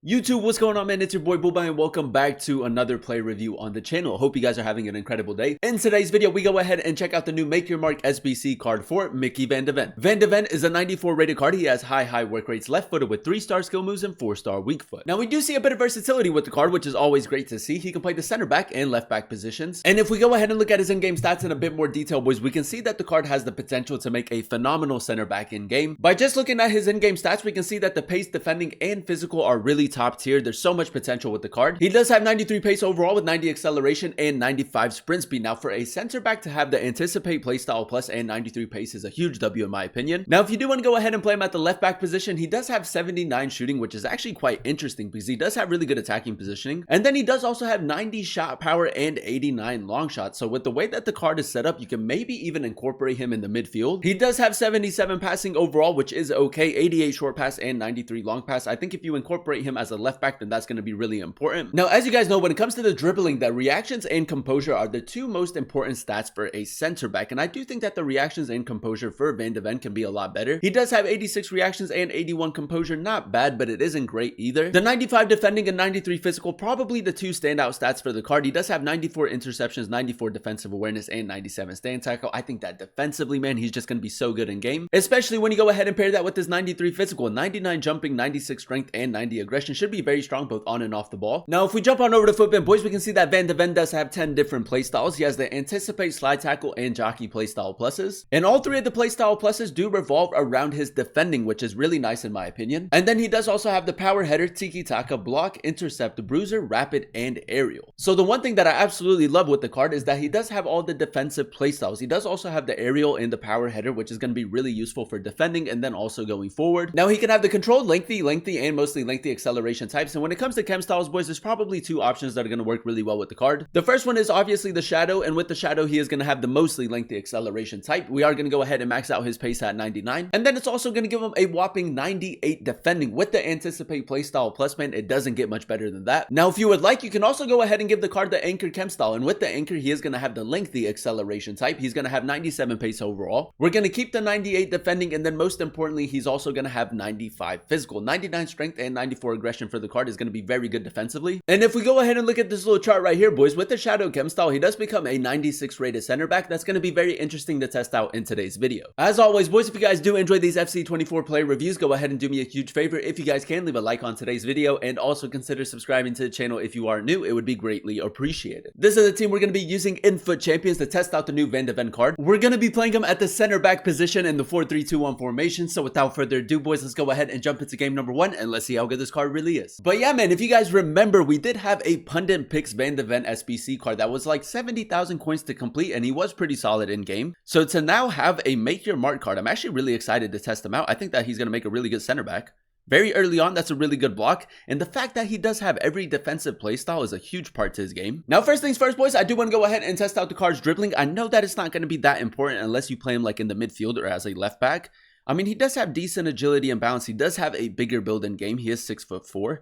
YouTube, what's going on, man? It's your boy Boobay and welcome back to another play review on the channel. Hope you guys are having an incredible day. In today's video, we go ahead and check out the new Make Your Mark SBC card for Mickey Van de Ven. Van de Ven is a 94 rated card. He has high work rates, left footed with 3-star skill moves and 4-star weak foot. Now we do see a bit of versatility with the card, which is always great to see. He can play the center back and left back positions. And if we go ahead and look at his in-game stats in a bit more detail, boys, we can see that the card has the potential to make a phenomenal center back in game. By just looking at his in-game stats, we can see that the pace, defending, and physical are really top tier. There's so much potential with the card. He does have 93 pace overall with 90 acceleration and 95 sprint speed. Now for a center back to have the anticipate, playstyle plus, and 93 pace is a huge W in my opinion. Now if you do want to go ahead and play him at the left back position, he does have 79 shooting, which is actually quite interesting because he does have really good attacking positioning. And then he does also have 90 shot power and 89 long shots. So with the way that the card is set up, you can maybe even incorporate him in the midfield. He does have 77 passing overall, which is okay, 88 short pass and 93 long pass. I think if you incorporate him as a left back, then that's going to be really important. Now, as you guys know, when it comes to the dribbling, the reactions and composure are the two most important stats for a center back. And I do think that the reactions and composure for Van de Ven can be a lot better. He does have 86 reactions and 81 composure. Not bad, but it isn't great either. The 95 defending and 93 physical, probably the two standout stats for the card. He does have 94 interceptions, 94 defensive awareness, and 97 stand tackle. I think that defensively, man, he's just going to be so good in game, especially when you go ahead and pair that with his 93 physical, 99 jumping, 96 strength, and 90 aggression. Should be very strong both on and off the ball. Now, if we jump on over to Footbin, boys, we can see that Van de Ven does have 10 different playstyles. He has the anticipate, slide tackle, and jockey playstyle pluses. And all three of the playstyle pluses do revolve around his defending, which is really nice in my opinion. And then he does also have the power header, tiki-taka, block, intercept, bruiser, rapid, and aerial. So the one thing that I absolutely love with the card is that he does have all the defensive playstyles. He does also have the aerial and the power header, which is going to be really useful for defending and then also going forward. Now he can have the controlled lengthy, and mostly lengthy acceleration types. And when it comes to chem styles, boys, there's probably two options that are going to work really well with the card. The first one is obviously the shadow, and with the shadow he is going to have the mostly lengthy acceleration type. We are going to go ahead and max out his pace at 99, and then it's also going to give him a whopping 98 defending with the anticipate playstyle plus, man. It doesn't get much better than that. Now if you would like, you can also go ahead and give the card the anchor chem style, and with the anchor he is going to have the lengthy acceleration type. He's going to have 97 pace overall. We're going to keep the 98 defending, and then most importantly he's also going to have 95 physical, 99 strength, and 94 aggression for the card. Is going to be very good defensively. And if we go ahead and look at this little chart right here, boys, with the shadow chem style, he does become a 96 rated center back. That's going to be very interesting to test out in today's video. As always, boys, if you guys do enjoy these FC24 play reviews, go ahead and do me a huge favor. If you guys can, leave a like on today's video and also consider subscribing to the channel if you are new. It would be greatly appreciated. This is the team we're going to be using in Foot Champions to test out the new Van de Ven card. We're going to be playing him at the center back position in the 4-3-2-1 formation. So without further ado, boys, let's go ahead and jump into game number 1 and let's see how good this card really is. But yeah, man, if you guys remember, we did have a pundit picks Van de Ven SBC card that was like 70,000 coins to complete, and he was pretty solid in game. So to now have a Make Your Mark card, I'm actually really excited to test him out. I think that he's going to make a really good center back. Very early on, that's a really good block, and the fact that he does have every defensive playstyle is a huge part to his game. Now, first things first, boys, I do want to go ahead and test out the card's dribbling. I know that it's not going to be that important unless you play him like in the midfield or as a left back. I mean, he does have decent agility and balance. He does have a bigger build in game. He is 6'4".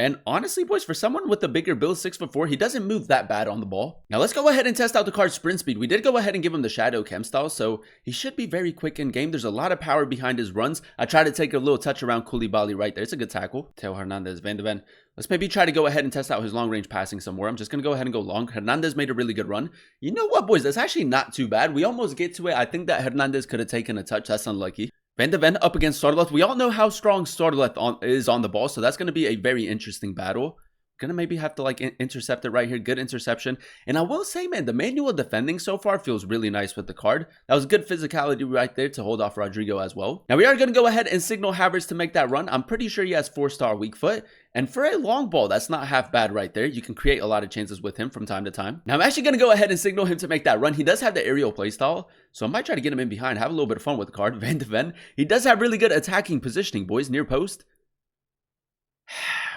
And honestly, boys, for someone with a bigger build, 6'4", he doesn't move that bad on the ball. Now let's go ahead and test out the card's sprint speed. We did go ahead and give him the shadow chem style, so he should be very quick in game. There's a lot of power behind his runs. I tried to take a little touch around Koulibaly right there. It's a good tackle. Teo Hernandez, Van de Ven. Let's maybe try to go ahead and test out his long range passing some more. I'm just going to go ahead and go long. Hernandez made a really good run. You know what, boys? That's actually not too bad. We almost get to it. I think that Hernandez could have taken a touch. That's unlucky. Van de Ven up against Sorloth. We all know how strong Sorloth is on the ball, so that's going to be a very interesting battle. Gonna maybe have to like intercept it right here. Good interception. And I will say, man, the manual defending so far feels really nice with the card. That was good physicality right there to hold off Rodrigo as well. Now we are gonna go ahead and signal Havertz to make that run. I'm pretty sure he has 4-star weak foot. And for a long ball, that's not half bad right there. You can create a lot of chances with him from time to time. Now I'm actually gonna go ahead and signal him to make that run. He does have the aerial playstyle, so I might try to get him in behind, have a little bit of fun with the card. Van de Ven. He does have really good attacking positioning, boys, near post.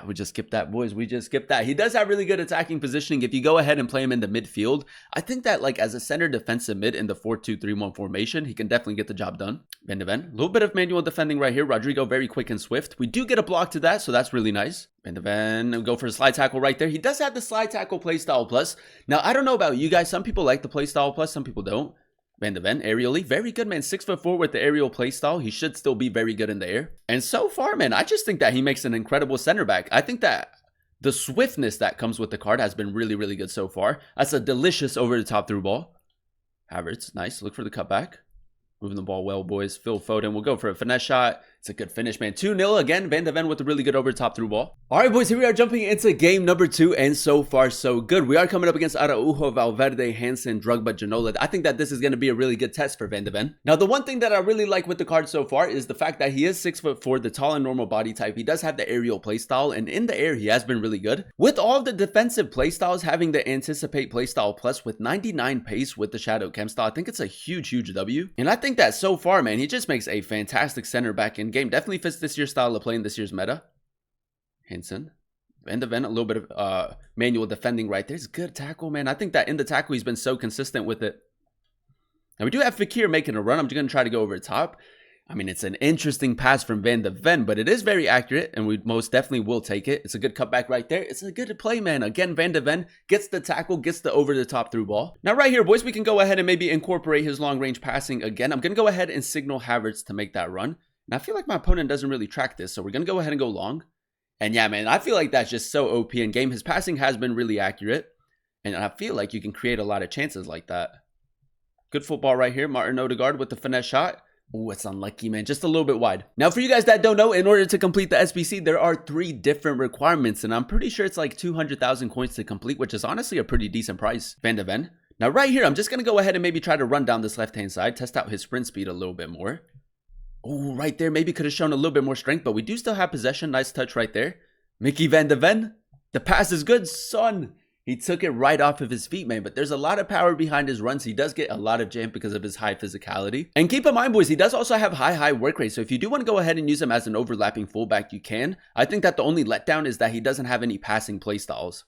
We just skipped that, boys. We just skipped that. He does have really good attacking positioning. If you go ahead and play him in the midfield, I think that like as a center defensive mid in the 4-2-3-1 formation, he can definitely get the job done. Van de Ven, a little bit of manual defending right here. Rodrigo very quick and swift. We do get a block to that, so that's really nice. Van de Ven, go for a slide tackle right there. He does have the slide tackle playstyle plus. Now, I don't know about you guys. Some people like the playstyle plus, some people don't. Van de Ven, aerially, very good, man. 6'4" with the aerial playstyle. He should still be very good in the air. And so far, man, I just think that he makes an incredible center back. I think that the swiftness that comes with the card has been really, really good so far. That's a delicious over-the-top through ball. Havertz, nice. Look for the cutback. Moving the ball well, boys. Phil Foden will go for a finesse shot. It's a good finish, man. 2-0 again. Van de Ven with a really good over-top through ball. All right, boys, here we are jumping into game number 2, and so far, so good. We are coming up against Araujo, Valverde, Hansen, Drogba, Ginola. I think that this is going to be a really good test for Van de Ven. Now, the one thing that I really like with the card so far is the fact that he is 6'4", the tall and normal body type. He does have the aerial playstyle, and in the air, he has been really good. With all of the defensive playstyles having the Anticipate playstyle plus with 99 pace with the Shadow Chem style, I think it's a huge, huge W. And I think that so far, man, he just makes a fantastic center back in game. Definitely fits this year's style of playing, this year's meta. Hansen. Van de Ven, a little bit of manual defending right there. It's good tackle, man. I think that in the tackle, he's been so consistent with it. And we do have Fekir making a run. I'm just going to try to go over the top. I mean, it's an interesting pass from Van de Ven, but it is very accurate, and we most definitely will take it. It's a good cutback right there. It's a good play, man. Again, Van de Ven gets the tackle, gets the over-the-top through ball. Now, right here, boys, we can go ahead and maybe incorporate his long-range passing again. I'm going to go ahead and signal Havertz to make that run. And I feel like my opponent doesn't really track this, so we're going to go ahead and go long. And yeah, man, I feel like that's just so OP in game. His passing has been really accurate, and I feel like you can create a lot of chances like that. Good football right here. Martin Odegaard with the finesse shot. Oh, it's unlucky, man. Just a little bit wide. Now, for you guys that don't know, in order to complete the SBC, there are 3 different requirements, and I'm pretty sure it's like 200,000 coins to complete, which is honestly a pretty decent price. Van de Ven. Now, right here, I'm just going to go ahead and maybe try to run down this left-hand side, test out his sprint speed a little bit more. Oh, right there, maybe could have shown a little bit more strength, but we do still have possession. Nice touch right there. Mickey Van de Ven. The pass is good, son. He took it right off of his feet, man, but there's a lot of power behind his runs. He does get a lot of jam because of his high physicality. And keep in mind, boys, he does also have high work rate. So if you do want to go ahead and use him as an overlapping fullback, you can. I think that the only letdown is that he doesn't have any passing play styles.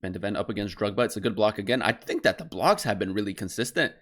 Van de Ven up against Drogba. It's a good block again. I think that the blocks have been really consistent.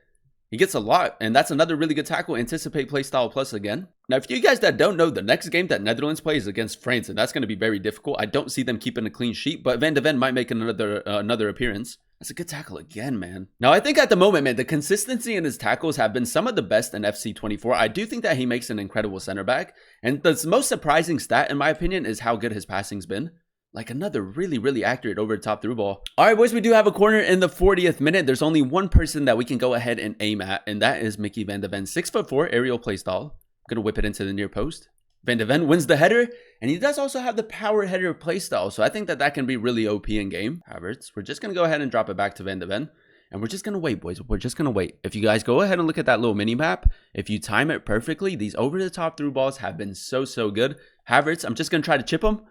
He gets a lot, and that's another really good tackle. Anticipate playstyle plus again. Now, if you guys that don't know, the next game that Netherlands play is against France, and that's going to be very difficult. I don't see them keeping a clean sheet, but Van de Ven might make another appearance. That's a good tackle again, man. Now, I think at the moment, man, the consistency in his tackles have been some of the best in FC24. I do think that he makes an incredible center back, and the most surprising stat, in my opinion, is how good his passing's been. Like another really accurate over top through ball. All right, boys, we do have a corner in the 40th minute. There's only one person that we can go ahead and aim at, and that is Mickey Van de Ven. 6'4", aerial playstyle. I'm going to whip it into the near post. Van de Ven wins the header, and he does also have the power header playstyle, so I think that that can be really OP in game. Havertz, we're just going to go ahead and drop it back to Van de Ven, and we're just going to wait, boys. We're just going to wait. If you guys go ahead and look at that little mini map, if you time it perfectly, these over-the-top through balls have been so good. Havertz, I'm just going to try to chip him.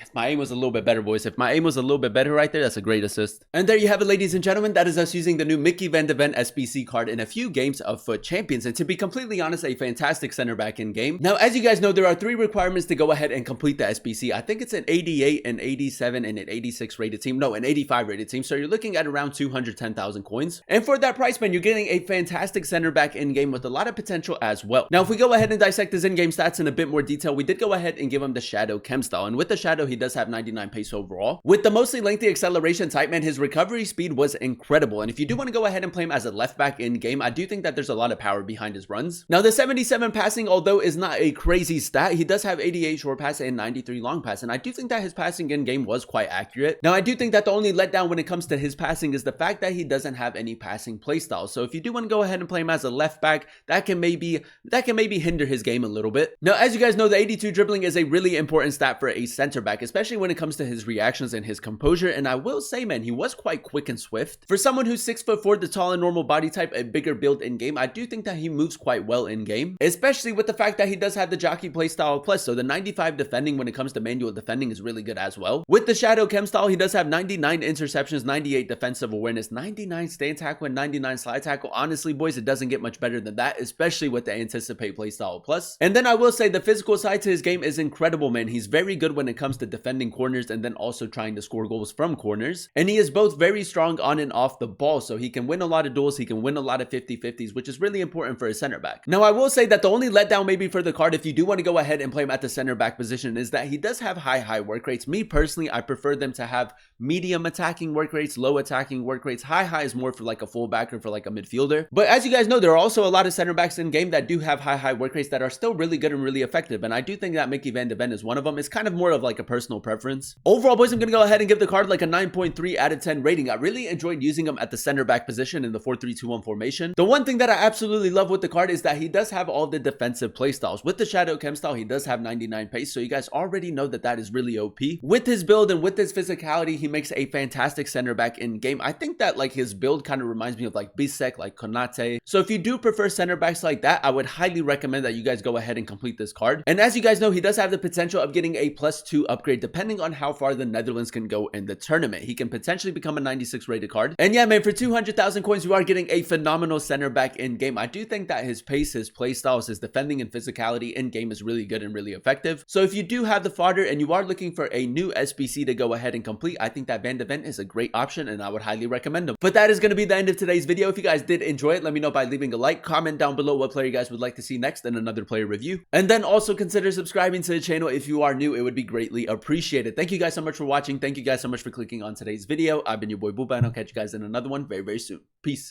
If my aim was a little bit better, boys. If my aim was a little bit better right there, that's a great assist. And there you have it, ladies and gentlemen. That is us using the new Mickey Van de Ven SBC card in a few games of Foot Champions. And to be completely honest, a fantastic center back in game. Now, as you guys know, there are 3 requirements to go ahead and complete the SBC. I think it's an 88, an 87, and an 86 rated team. No, an 85 rated team. So you're looking at around 210,000 coins. And for that price, man, you're getting a fantastic center back in game with a lot of potential as well. Now, if we go ahead and dissect his in-game stats in a bit more detail, we did go ahead and give him the Shadow Chem style. And with the Shadow, he does have 99 pace overall. With the mostly lengthy acceleration type, man, his recovery speed was incredible. And if you do want to go ahead and play him as a left back in game, I do think that there's a lot of power behind his runs. Now, the 77 passing, although is not a crazy stat, he does have 88 short pass and 93 long pass. And I do think that his passing in game was quite accurate. Now, I do think that the only letdown when it comes to his passing is the fact that he doesn't have any passing playstyle. So if you do want to go ahead and play him as a left back, that can maybe hinder his game a little bit. Now, as you guys know, the 82 dribbling is a really important stat for a center back, especially when it comes to his reactions and his composure. And I will say, man, he was quite quick and swift. For someone who's 6'4", the tall and normal body type, a bigger build in game, I do think that he moves quite well in game, especially with the fact that he does have the jockey playstyle plus. So the 95 defending when it comes to manual defending is really good as well. With the Shadow Chem style, he does have 99 interceptions, 98 defensive awareness, 99 stand tackle, and 99 slide tackle. Honestly, boys, it doesn't get much better than that, especially with the Anticipate playstyle plus. And then I will say the physical side to his game is incredible, man. He's very good when it comes to defending corners and then also trying to score goals from corners. And he is both very strong on and off the ball, so he can win a lot of duels, he can win a lot of 50-50s, which is really important for a center back. Now, I will say that the only letdown maybe for the card, if you do want to go ahead and play him at the center back position, is that he does have high work rates. Me personally, I prefer them to have medium attacking work rates, low attacking work rates. High is more for like a fullback or for like a midfielder. But as you guys know, there are also a lot of center backs in game that do have high work rates that are still really good and really effective. And I do think that Mickey Van de Ven is one of them. It's kind of more of like a personal preference. Overall, boys, I'm going to go ahead and give the card like a 9.3 out of 10 rating. I really enjoyed using him at the center back position in the 4-3-2-1 formation. The one thing that I absolutely love with the card is that he does have all the defensive playstyles. With the shadow chem style, he does have 99 pace. So you guys already know that that is really OP. With his build and with his physicality, he makes a fantastic center back in game. I think that like his build kind of reminds me of like Bisek, like Konate. So if you do prefer center backs like that, I would highly recommend that you guys go ahead and complete this card. And as you guys know, he does have the potential of getting a +2 upgrade depending on how far the Netherlands can go in the tournament. He can potentially become a 96 rated card. And yeah, man, for 200,000 coins, you are getting a phenomenal center back in game. I do think that his pace, his play styles, his defending and physicality in game is really good and really effective. So if you do have the fodder and you are looking for a new SBC to go ahead and complete, I think that Van de Ven is a great option and I would highly recommend him. But that is going to be the end of today's video. If you guys did enjoy it, let me know by leaving a like, comment down below what player you guys would like to see next in another player review. And then also consider subscribing to the channel if you are new. It would be greatly appreciated. Thank you guys so much for watching. Thank you guys so much for clicking on today's video. I've been your boy Booba and I'll catch you guys in another one very soon. Peace.